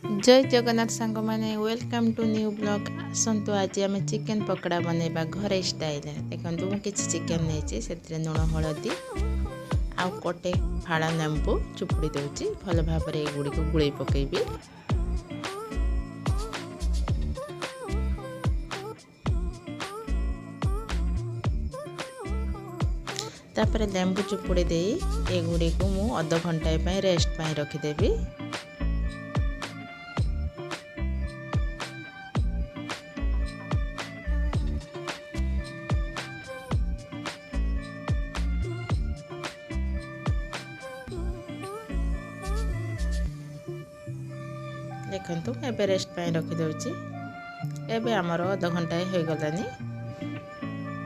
जय जगन्नाथ सांग मैंने वेलकम टू न्यू ब्लॉग आसतु आज आम चिकेन पकड़ा बनैबा घरे स्टाइल देखो मुझे चिकेन नहीं से लुण हलदी आउ कटे फाड़ा लेंबू चुपुड़ी दूची भल भाव में गुड़ी को गुड़े पकेबी। तापर लेंबू चुपुड़ी दे ए गुड़ी को मु अध घंटा रेस्ट पाई रखिदेवी। देखु एबे रेस्ट पाई रखिदे एबे आमर अध घंटा हो गलानी।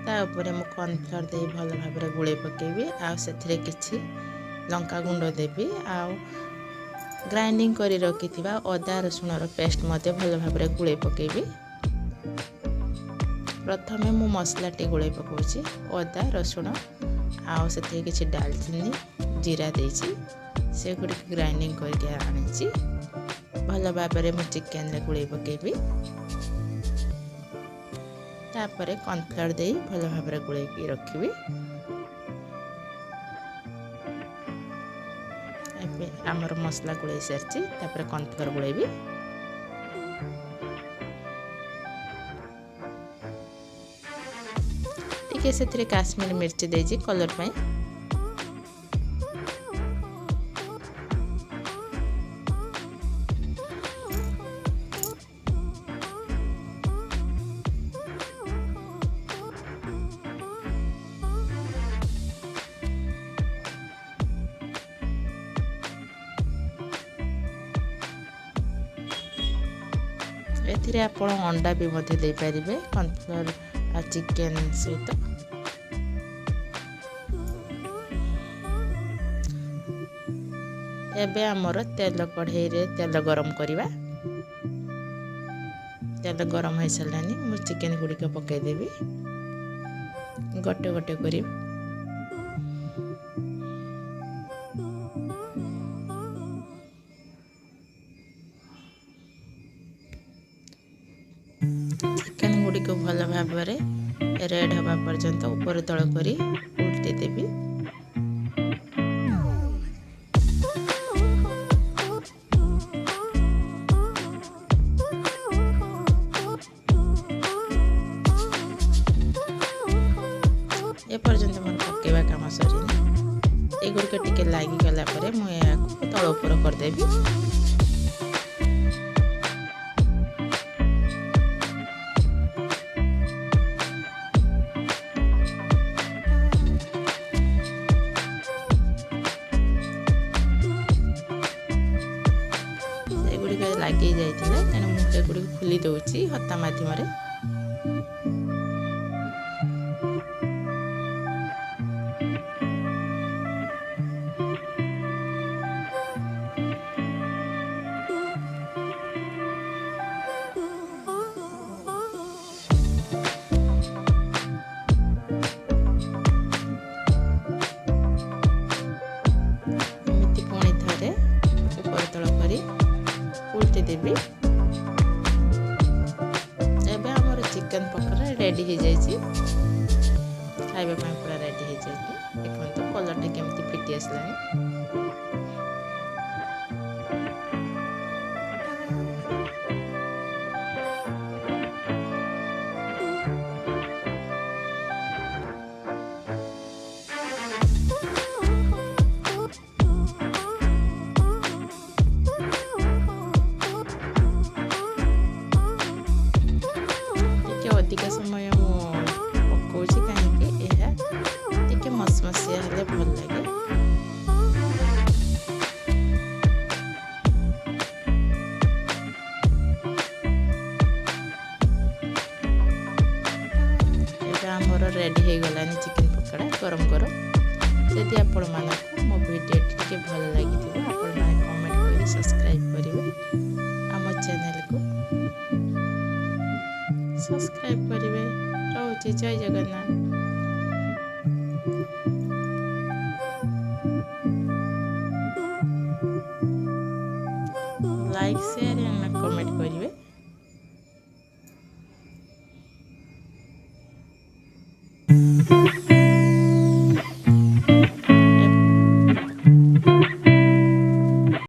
तापर मु कॉर्नफ्लोर दे भल भाव में गुड़े पकेबी आ से किछि लंका गुंड देबी आ ग्राइंडिंग करी रखिथिबा अदा रसुण पेस्ट मध्य भल भाव में गुड़े पकेबी। प्रथमे मु मसला टी गुड़े पकाउछि अदा रसुण आ से किछि दालचीनी जीरा देछि से गुडी ग्राइंडिंग करके आनिछि भल भाव में मु चिकेन रे गुड़े पकेबी। तापर कॉर्नफ्लोर दे भल भाव में गुड़े रखिबी। आमर मसला गुड़े सारी तापर कॉर्नफ्लोर गुड़ेबी। टिके से काश्मीरी मिर्ची देजी कलर पाई। एथिरे आपण अंडा भी मध्य दे पारिबे कॉर्नफ्लोर आ चिकेन सहित। एबे हमर तेल कढ़ाई रे तेल गरम करिबा। तेल गरम हो सारानी मु चिकेन गुड़ी को पकाई देबी गोटे गोटे करी। चिकेन गुड़ी को भल भाव में रेड हवा पर्यंत ऊपर तल करी उल्टी देबी। ए पर्यंत मन पकेबा काम सरी ए गुड़ी टिके लागी गला परे मु याको तल ऊपर कर देबी। लगे जाइए तेणु मुझे गुड़ी खोली दूसरी हता मध्यम। एमती पुणी थे ऊपर तल कर उल्टी देवी। एबे हमर चिकेन पकड़ा रेडी हो जाइए खाइबा ପାଇଁ पूरा रेडी हो जाइए। देखो कलर टा केमती फिटी आसलानी। अधिक समय पकाउछि कहीं टिके मसमसिया हेले भल लगे। आमर रेडी हो गलानी चिकेन पकड़ा गरम गरम। यदि आपण मानक मो वीडियो टिके भल लगी आपण माने कमेंट करी सब्सक्राइब करिवे आम चैनल को सब्सक्राइब करिवे। रोचे जय Jagannath. Like share and comment କରିବେ।